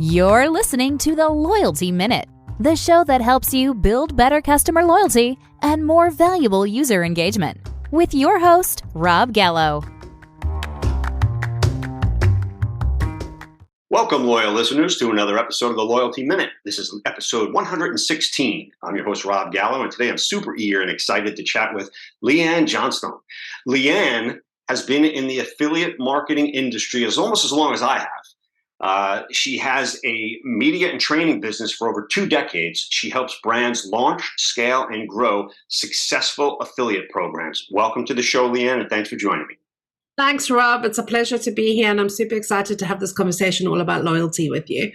You're listening to the Loyalty Minute, the show that helps you build better customer loyalty and more valuable user engagement, with your host, Rob Gallo. Welcome, loyal listeners, to another episode of the Loyalty Minute. This is episode 116. I'm your host, Rob Gallo, and today I'm super eager and excited to chat with Leanne Johnston. Leanne has been in the affiliate marketing industry almost as long as I have. She has a media and training business for over 2 decades. She helps brands launch, scale, and grow successful affiliate programs. Welcome to the show, Leanne, and thanks for joining me. Thanks, Rob. It's a pleasure to be here, and I'm super excited to have this conversation all about loyalty with you.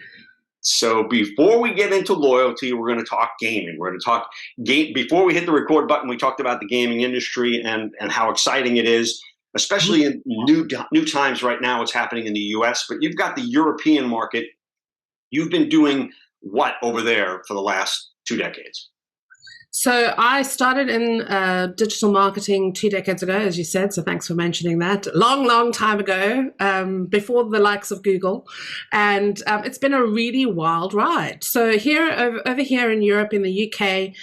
So before we get into loyalty, we're going to talk gaming. We're going to talk game. Before we hit the record button, we talked about the gaming industry and how exciting it is, especially in new times right now, what's happening in the US. But you've got the European market. You've been doing what over there for the last 2 decades? So I started in digital marketing 2 decades ago, as you said, so thanks for mentioning that. Long time ago, before the likes of Google. And it's been a really wild ride. So over here in Europe, in the UK,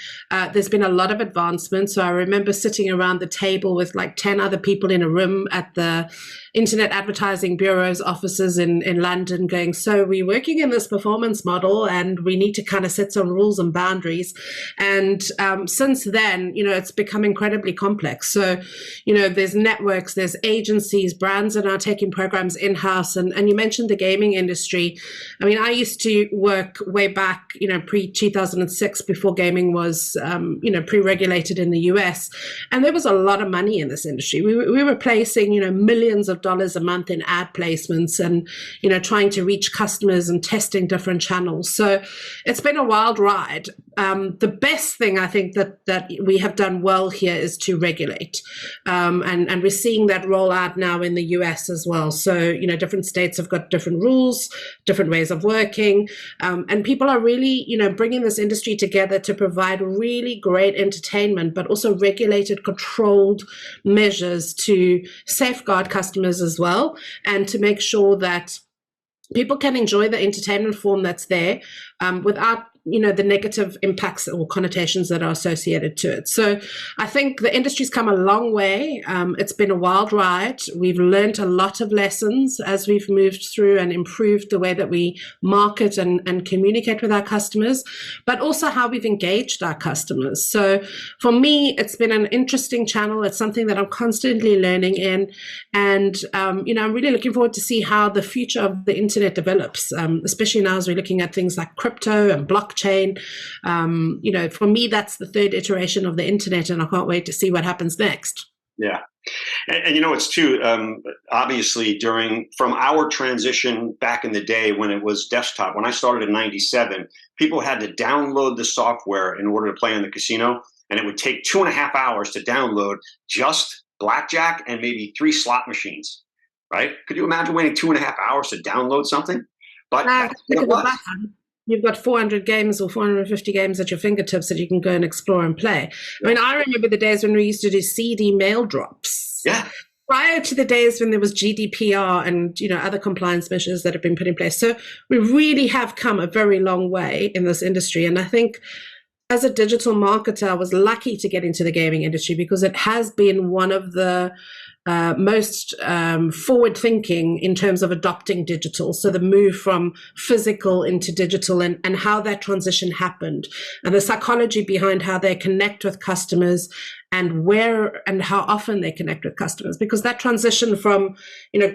there's been a lot of advancement. So I remember sitting around the table with like 10 other people in a room at the Internet Advertising Bureau's offices in London going, so we're working in this performance model and we need to kind of set some rules and boundaries. And since then, it's become incredibly complex. So, there's networks, there's agencies, brands are now taking programs in-house. And you mentioned the gaming industry. I mean, I used to work way back, pre-2006, before gaming was, pre-regulated in the US. And there was a lot of money in this industry. We were placing, millions of dollars a month in ad placements and, trying to reach customers and testing different channels. So it's been a wild ride. The best thing I think that we have done well here is to regulate. And we're seeing that roll out now in the US as well. So, different states have got different rules, different ways of working. And people are really, bringing this industry together to provide really great entertainment, but also regulated, controlled measures to safeguard customers as well, and to make sure that people can enjoy the entertainment form that's there without the negative impacts or connotations that are associated to it. So I think the industry's come a long way. It's been a wild ride. We've learned a lot of lessons as we've moved through and improved the way that we market and communicate with our customers, but also how we've engaged our customers. So for me, it's been an interesting channel. It's something that I'm constantly learning in. And, I'm really looking forward to see how the future of the internet develops, especially now as we're looking at things like crypto and blockchain. For me, that's the 3rd iteration of the internet, and I can't wait to see what happens next. Yeah. And it's too, obviously from our transition back in the day when it was desktop, when I started in 97, people had to download the software in order to play in the casino. And it would take 2.5 hours to download just blackjack and maybe 3 slot machines, right? Could you imagine waiting 2.5 hours to download something? But it was. You've got 400 games or 450 games at your fingertips that you can go and explore and play. I mean, I remember the days when we used to do CD mail drops. Yeah. Prior to the days when there was GDPR and, other compliance measures that have been put in place. So we really have come a very long way in this industry. And I think as a digital marketer, I was lucky to get into the gaming industry because it has been one of the most forward thinking in terms of adopting digital. So the move from physical into digital and how that transition happened and the psychology behind how they connect with customers and where and how often they connect with customers, because that transition from,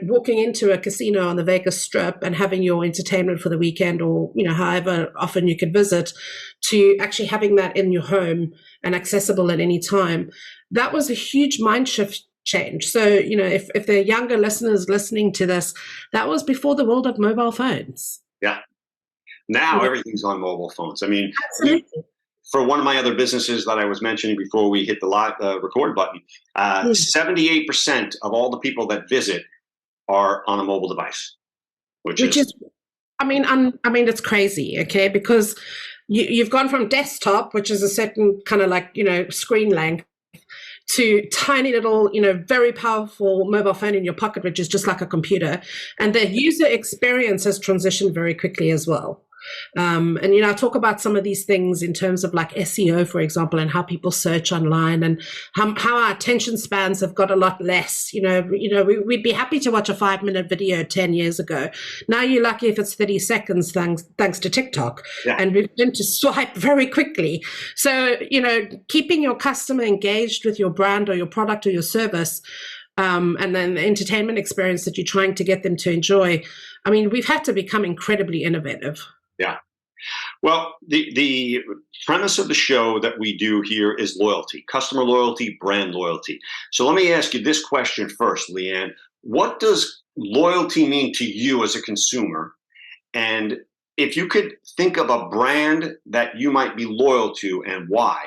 walking into a casino on the Vegas Strip and having your entertainment for the weekend or, however often you could visit, to actually having that in your home and accessible at any time, that was a huge mind shift change. So, if there are younger listeners listening to this, that was before the world of mobile phones. Yeah. Now everything's on mobile phones. I mean, absolutely. For one of my other businesses that I was mentioning before we hit the live record button, 78% of all the people that visit are on a mobile device, which is I mean, it's crazy, okay? Because you've gone from desktop, which is a certain kind of screen length, to tiny little, very powerful mobile phone in your pocket, which is just like a computer. And the user experience has transitioned very quickly as well. I talk about some of these things in terms of like SEO, for example, and how people search online, and how our attention spans have got a lot less. We'd be happy to watch a 5-minute video 10 years ago. Now you're lucky if it's 30 seconds, thanks to TikTok. Yeah. And we've learned to swipe very quickly. So, keeping your customer engaged with your brand or your product or your service, and then the entertainment experience that you're trying to get them to enjoy. I mean, we've had to become incredibly innovative. Yeah. Well, the premise of the show that we do here is loyalty, customer loyalty, brand loyalty. So let me ask you this question first, Leanne. What does loyalty mean to you as a consumer? And if you could think of a brand that you might be loyal to and why,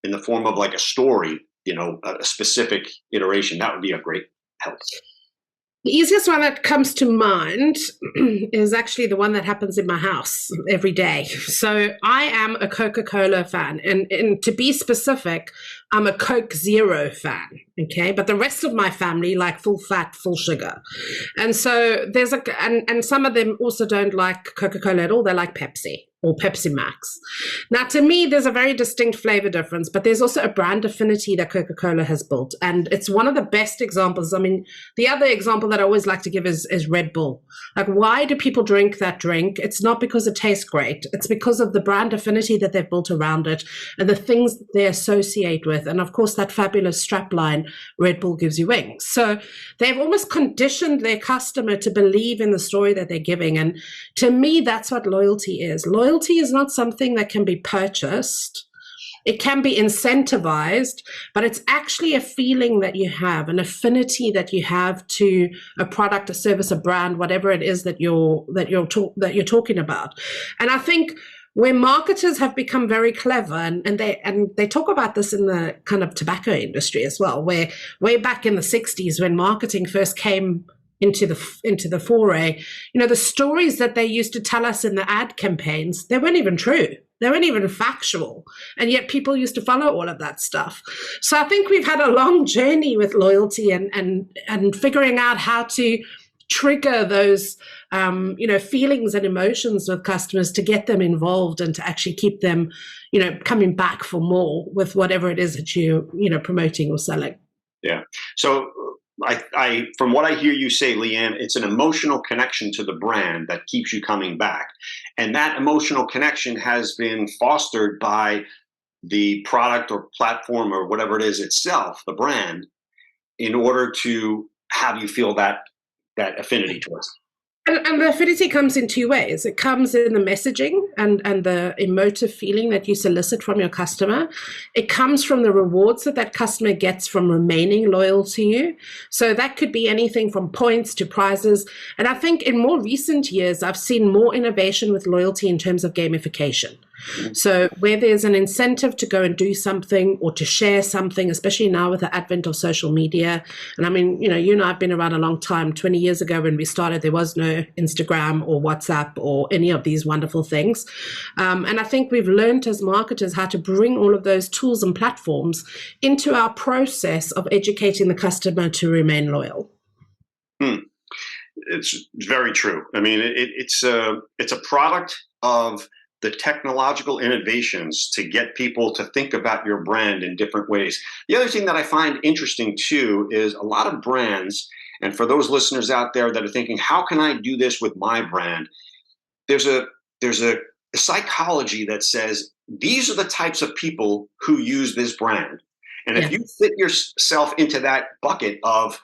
in the form of like a story, a specific iteration, that would be a great help. The easiest one that comes to mind is actually the one that happens in my house every day. So I am a Coca-Cola fan, and to be specific, I'm a Coke Zero fan, okay? But the rest of my family like full fat, full sugar. And so and some of them also don't like Coca-Cola at all. They like Pepsi or Pepsi Max. Now, to me, there's a very distinct flavor difference, but there's also a brand affinity that Coca-Cola has built. And it's one of the best examples. I mean, the other example that I always like to give is Red Bull. Like, why do people drink that drink? It's not because it tastes great. It's because of the brand affinity that they've built around it and the things they associate with. And of course, that fabulous strapline, Red Bull gives you wings. So they've almost conditioned their customer to believe in the story that they're giving. And to me, that's what loyalty is. Loyalty is not something that can be purchased. It can be incentivized, but it's actually a feeling that you have, an affinity that you have to a product, a service, a brand, whatever it is that you're talking about. And I think where marketers have become very clever, and they talk about this in the kind of tobacco industry as well, where way back in the 60s when marketing first came into the foray, the stories that they used to tell us in the ad campaigns, they weren't even true. They weren't even factual. And yet people used to follow all of that stuff. So I think we've had a long journey with loyalty and figuring out how to trigger those feelings and emotions with customers to get them involved and to actually keep them coming back for more with whatever it is that you're promoting or selling. Yeah. So I from what I hear you say, Leanne, it's an emotional connection to the brand that keeps you coming back. And that emotional connection has been fostered by the product or platform or whatever it is itself, the brand, in order to have you feel that affinity towards it. And the affinity comes in two ways. It comes in the messaging and the emotive feeling that you solicit from your customer. It comes from the rewards that customer gets from remaining loyal to you. So that could be anything from points to prizes. And I think in more recent years, I've seen more innovation with loyalty in terms of gamification. So where there's an incentive to go and do something or to share something, especially now with the advent of social media. And I mean, you and I have been around a long time. 20 years ago when we started, there was no Instagram or WhatsApp or any of these wonderful things. And I think we've learned as marketers how to bring all of those tools and platforms into our process of educating the customer to remain loyal. It's very true. I mean, it's a product of the technological innovations to get people to think about your brand in different ways. The other thing that I find interesting too is a lot of brands, and for those listeners out there that are thinking, how can I do this with my brand? There's a psychology that says these are the types of people who use this brand. And if you fit yourself into that bucket of,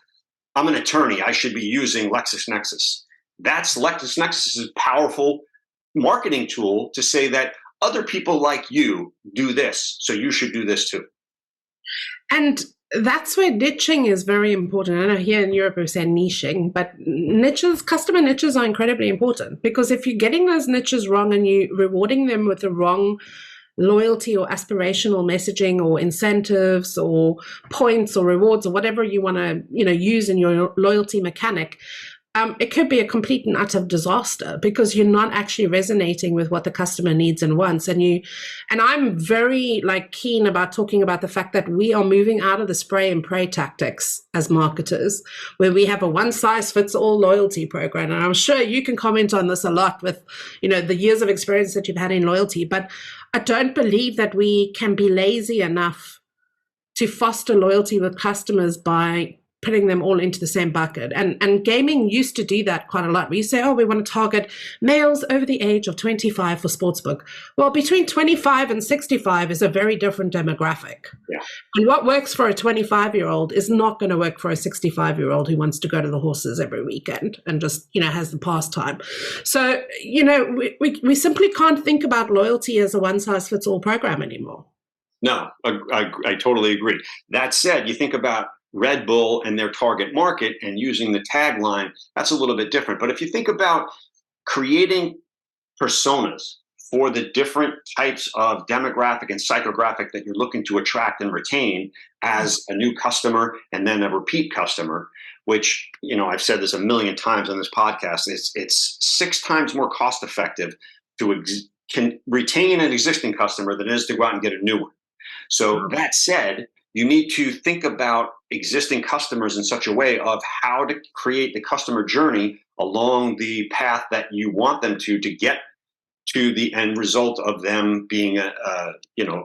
I'm an attorney, I should be using LexisNexis. That's LexisNexis's powerful marketing tool to say that other people like you do this, so you should do this too. And that's where niching is very important. I know here in Europe we say niching, but customer niches are incredibly important, because if you're getting those niches wrong and you're rewarding them with the wrong loyalty or aspirational messaging or incentives or points or rewards or whatever you want to use in your loyalty mechanic, it could be a complete and utter disaster because you're not actually resonating with what the customer needs and wants. And I'm very keen about talking about the fact that we are moving out of the spray and pray tactics as marketers, where we have a one size fits all loyalty program. And I'm sure you can comment on this a lot with, the years of experience that you've had in loyalty, but I don't believe that we can be lazy enough to foster loyalty with customers by putting them all into the same bucket. And gaming used to do that quite a lot. We say, we want to target males over the age of 25 for sportsbook. Well, between 25 and 65 is a very different demographic. Yeah. And what works for a 25-year-old is not going to work for a 65-year-old who wants to go to the horses every weekend and just, has the pastime. So, we simply can't think about loyalty as a one-size-fits-all program anymore. No, I totally agree. That said, you think about Red Bull and their target market and using the tagline, that's a little bit different. But if you think about creating personas for the different types of demographic and psychographic that you're looking to attract and retain as a new customer and then a repeat customer, which, I've said this a million times on this podcast, it's 6 times more cost effective to can retain an existing customer than it is to go out and get a new one. So that said, you need to think about existing customers in such a way of how to create the customer journey along the path that you want them to get to the end result of them being a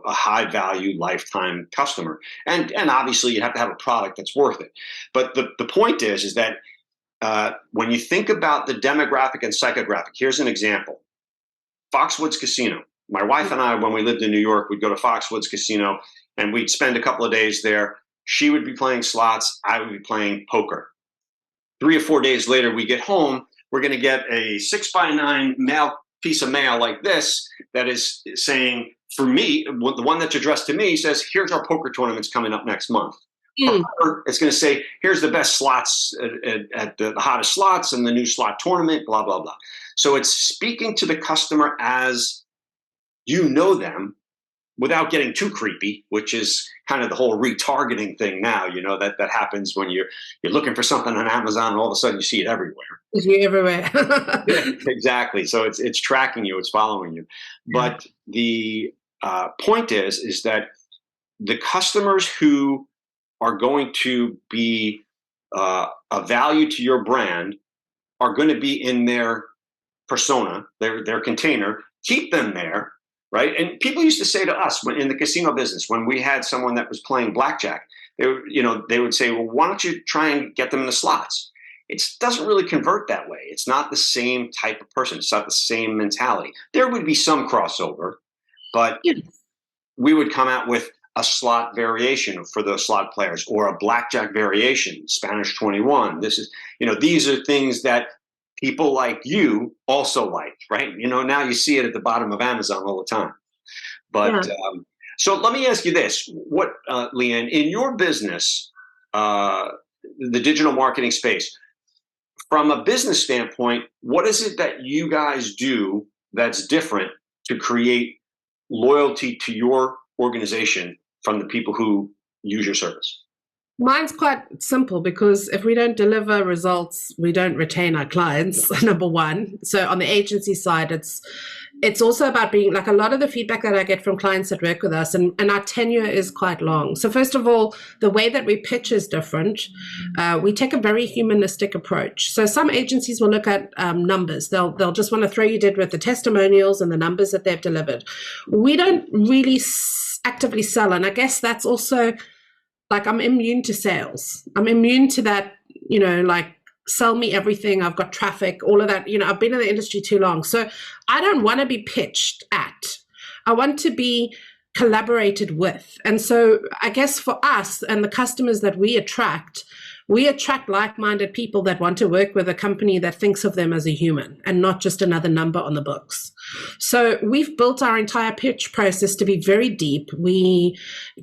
high value lifetime customer. And obviously you have to have a product that's worth it. But the point is that when you think about the demographic and psychographic, here's an example. Foxwoods Casino. My wife and I, when we lived in New York, we'd go to Foxwoods Casino and we'd spend a couple of days there. She would be playing slots. I would be playing poker. 3 or 4 days later, we get home. We're going to get a 6x9 piece of mail like this that is saying, for me, the one that's addressed to me says, here's our poker tournaments coming up next month. Or it's going to say, here's the best slots at the hottest slots and the new slot tournament, blah, blah, blah. So it's speaking to the customer as them without getting too creepy, which is kind of the whole retargeting thing now, that happens when you're looking for something on Amazon and all of a sudden you see it everywhere. It's everywhere. Yeah, exactly. So it's tracking you, it's following you. But the point is that the customers who are going to be a value to your brand are going to be in their persona, their container. Keep them there. Right. And people used to say to us in the casino business, when we had someone that was playing blackjack, they would say, well, why don't you try and get them in the slots? It doesn't really convert that way. It's not the same type of person. It's not the same mentality. There would be some crossover, but we would come out with a slot variation for those slot players or a blackjack variation, Spanish 21. These are things that people like you also like, right? Now you see it at the bottom of Amazon all the time. But so let me ask you this: what, Leanne, in your business, the digital marketing space, from a business standpoint, what is it that you guys do that's different to create loyalty to your organization from the people who use your service? Mine's quite simple because if we don't deliver results, we don't retain our clients, number one. So on the agency side, it's also about being like a lot of the feedback that I get from clients that work with us, and our tenure is quite long. So first of all, the way that we pitch is different. We take a very humanistic approach. So some agencies will look at numbers. They'll just want to throw you dead with the testimonials and the numbers that they've delivered. We don't really actively sell, and I guess that's also I'm immune to sales. I'm immune to that, sell me everything. I've got traffic, all of that. I've been in the industry too long. So I don't want to be pitched at. I want to be collaborated with. And so I guess for us and the customers that we attract like-minded people that want to work with a company that thinks of them as a human and not just another number on the books. So we've built our entire pitch process to be very deep. We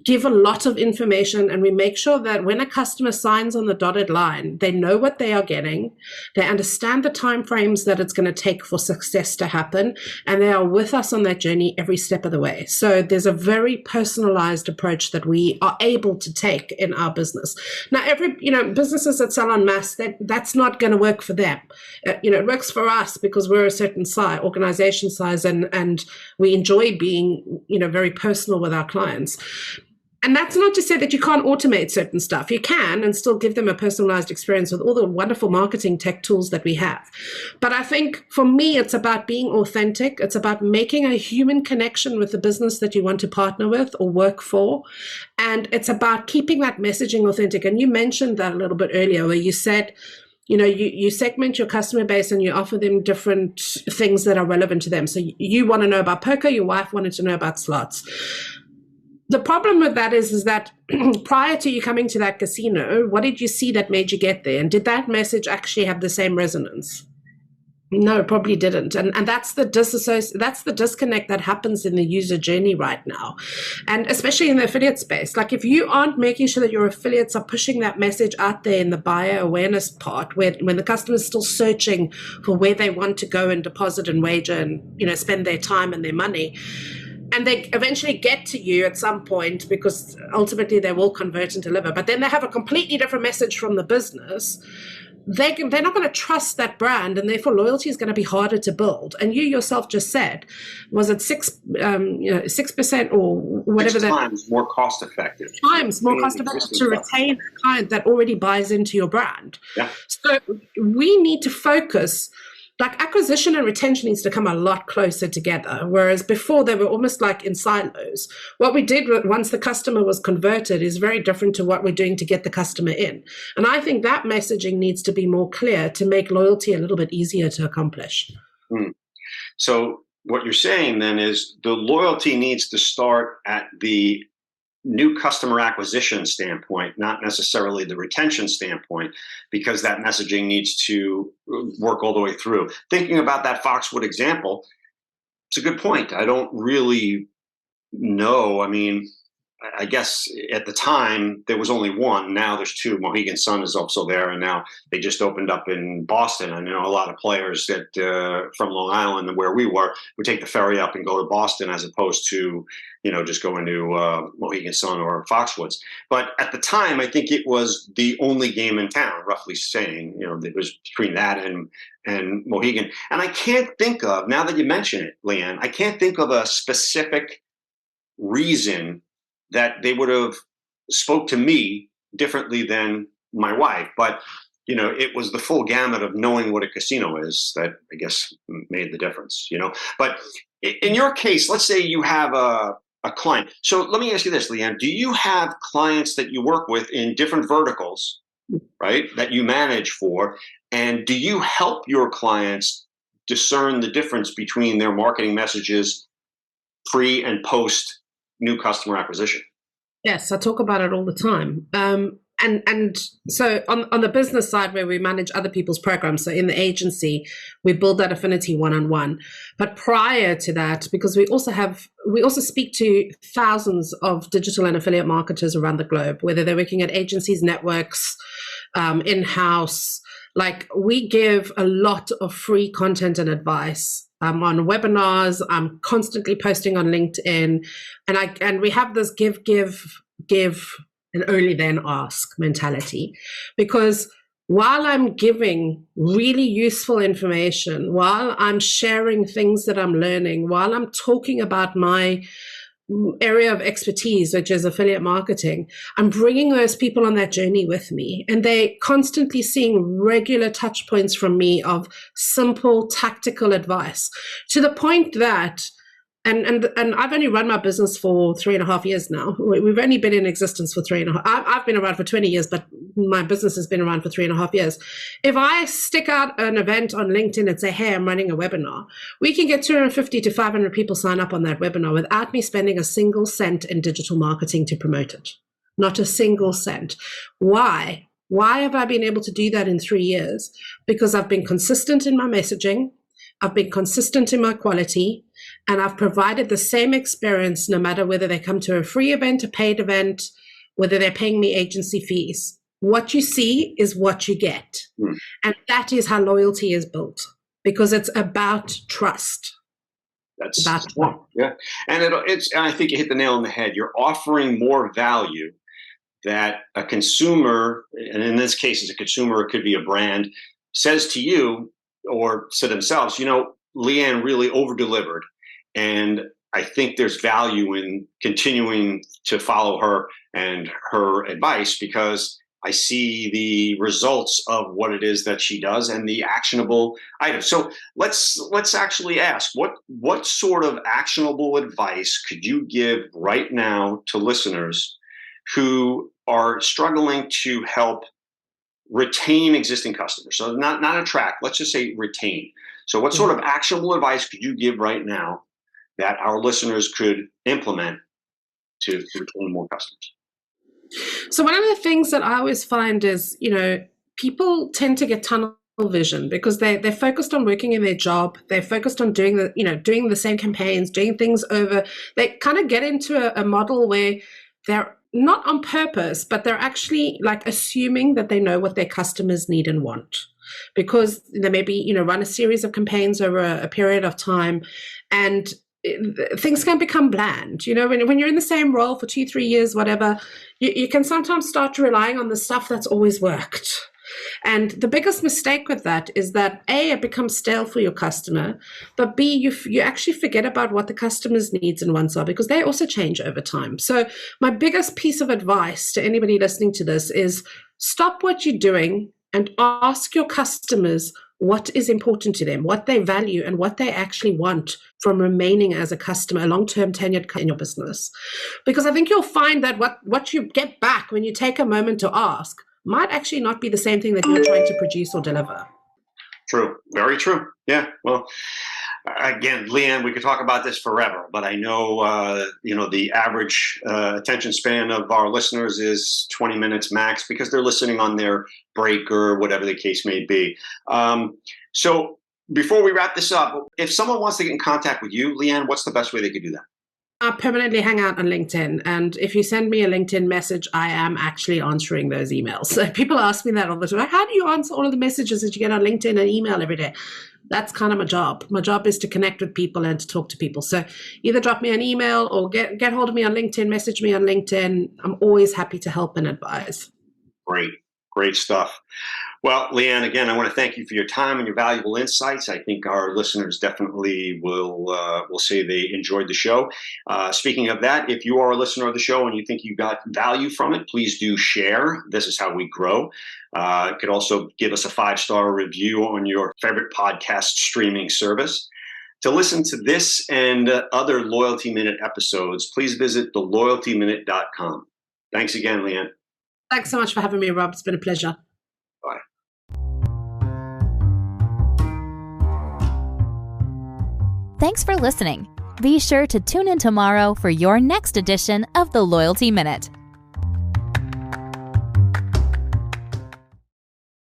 give a lot of information and we make sure that when a customer signs on the dotted line, they know what they are getting, they understand the timeframes that it's going to take for success to happen, and they are with us on that journey every step of the way. So there's a very personalized approach that we are able to take in our business. Now, businesses that sell en masse, that's not going to work for them. It works for us because we're a certain size, organization size, and we enjoy being, very personal with our clients. And that's not to say that you can't automate certain stuff. You can and still give them a personalized experience with all the wonderful marketing tech tools that we have. But I think for me, it's about being authentic. It's about making a human connection with the business that you want to partner with or work for. And it's about keeping that messaging authentic. And you mentioned that a little bit earlier, where you said, you segment your customer base and you offer them different things that are relevant to them. So you want to know about poker, your wife wanted to know about slots. The problem with that is that prior to you coming to that casino, what did you see that made you get there? And did that message actually have the same resonance? No, it probably didn't. And that's the disconnect that happens in the user journey right now. And especially in the affiliate space. Like if you aren't making sure that your affiliates are pushing that message out there in the buyer awareness part, when the customer is still searching for where they want to go and deposit and wager and, spend their time and their money, and they eventually get to you at some point because ultimately they will convert and deliver. But then they have a completely different message from the business. They're not going to trust that brand, and therefore loyalty is going to be harder to build. And you yourself just said, was it 6% or whatever? 6 times more cost effective. Times more cost effective to retain a client that already buys into your brand. Yeah. So we need to focus. Like acquisition and retention needs to come a lot closer together, whereas before they were almost like in silos. What we did once the customer was converted is very different to what we're doing to get the customer in. And I think that messaging needs to be more clear to make loyalty a little bit easier to accomplish. So what you're saying then is the loyalty needs to start at the new customer acquisition standpoint, not necessarily the retention standpoint, because that messaging needs to work all the way through. Thinking about that Foxwood example, it's a good point. I don't really know. I mean, I guess at the time there was only one. Now there's two. Mohegan Sun is also there, and now they just opened up in Boston. I know a lot of players that from Long Island, where we were, would take the ferry up and go to Boston as opposed to just going to Mohegan Sun or Foxwoods. But at the time, I think it was the only game in town, roughly saying. It was between that and Mohegan. And I can't think of, now that you mention it, Leanne, I can't think of a specific reason that they would have spoke to me differently than my wife. But, it was the full gamut of knowing what a casino is that I guess made the difference, But in your case, let's say you have a client. So let me ask you this, Leanne, do you have clients that you work with in different verticals, right, that you manage for? And do you help your clients discern the difference between their marketing messages pre and post new customer acquisition? Yes, I talk about it all the time. And so on the business side, where we manage other people's programs, so in the agency, we build that affinity one-on-one. But prior to that, because we also speak to thousands of digital and affiliate marketers around the globe, whether they're working at agencies, networks, in-house. Like we give a lot of free content and advice. I'm on webinars. I'm constantly posting on LinkedIn, and we have this give, and only then ask mentality, because while I'm giving really useful information, while I'm sharing things that I'm learning, while I'm talking about my area of expertise, which is affiliate marketing, I'm bringing those people on that journey with me, and they're constantly seeing regular touch points from me of simple tactical advice, to the point that and I've only run my business for 3.5 years now. We've only been in existence for 3.5. I've been around for 20 years, but my business has been around for 3.5 years. If I stick out an event on LinkedIn and say, hey, I'm running a webinar, we can get 250 to 500 people sign up on that webinar without me spending a single cent in digital marketing to promote it. Not a single cent. Why? Why have I been able to do that in 3 years? Because I've been consistent in my messaging. I've been consistent in my quality, and I've provided the same experience no matter whether they come to a free event, a paid event, whether they're paying me agency fees. What you see is what you get. And that is how loyalty is built, because it's about trust. That's about trust. Yeah. And I think you hit the nail on the head. You're offering more value that a consumer, and in this case, as a consumer, it could be a brand, says to you or to themselves, Leanne really over-delivered, and I think there's value in continuing to follow her and her advice because I see the results of what it is that she does and the actionable items. So let's actually ask, what sort of actionable advice could you give right now to listeners who are struggling to help retain existing customers? So not attract, let's just say retain. So what sort of actionable advice could you give right now that our listeners could implement to retain more customers? So one of the things that I always find is, people tend to get tunnel vision because they're focused on working in their job. They're focused on doing the same campaigns, doing things over. They kind of get into a model where they're not on purpose, but they're actually like assuming that they know what their customers need and want, because they maybe, run a series of campaigns over a period of time, and things can become bland. When you're in the same role for 2-3 years, whatever, you can sometimes start relying on the stuff that's always worked. And the biggest mistake with that is that A, it becomes stale for your customer, but B, you actually forget about what the customer's needs and wants are, because they also change over time. So my biggest piece of advice to anybody listening to this is stop what you're doing and ask your customers what is important to them, what they value, and what they actually want from remaining as a customer, a long-term tenured in your business. Because I think you'll find that what you get back when you take a moment to ask might actually not be the same thing that you're trying to produce or deliver. True. Very true. Yeah. Well, again, Leanne, we could talk about this forever, but I know, the average attention span of our listeners is 20 minutes max because they're listening on their break or whatever the case may be. So before we wrap this up, if someone wants to get in contact with you, Leanne, what's the best way they could do that? I permanently hang out on LinkedIn. And if you send me a LinkedIn message, I am actually answering those emails. So people ask me that all the time. How do you answer all of the messages that you get on LinkedIn and email every day? That's kind of my job. My job is to connect with people and to talk to people. So either drop me an email or get hold of me on LinkedIn, message me on LinkedIn. I'm always happy to help and advise. Great stuff. Well, Leanne, again, I want to thank you for your time and your valuable insights. I think our listeners definitely will say they enjoyed the show. Speaking of that, if you are a listener of the show and you think you got value from it, please do share. This is how we grow. You could also give us a 5-star review on your favorite podcast streaming service. To listen to this and other Loyalty Minute episodes, please visit theloyaltyminute.com. Thanks again, Leanne. Thanks so much for having me, Rob. It's been a pleasure. Bye. Thanks for listening. Be sure to tune in tomorrow for your next edition of the Loyalty Minute.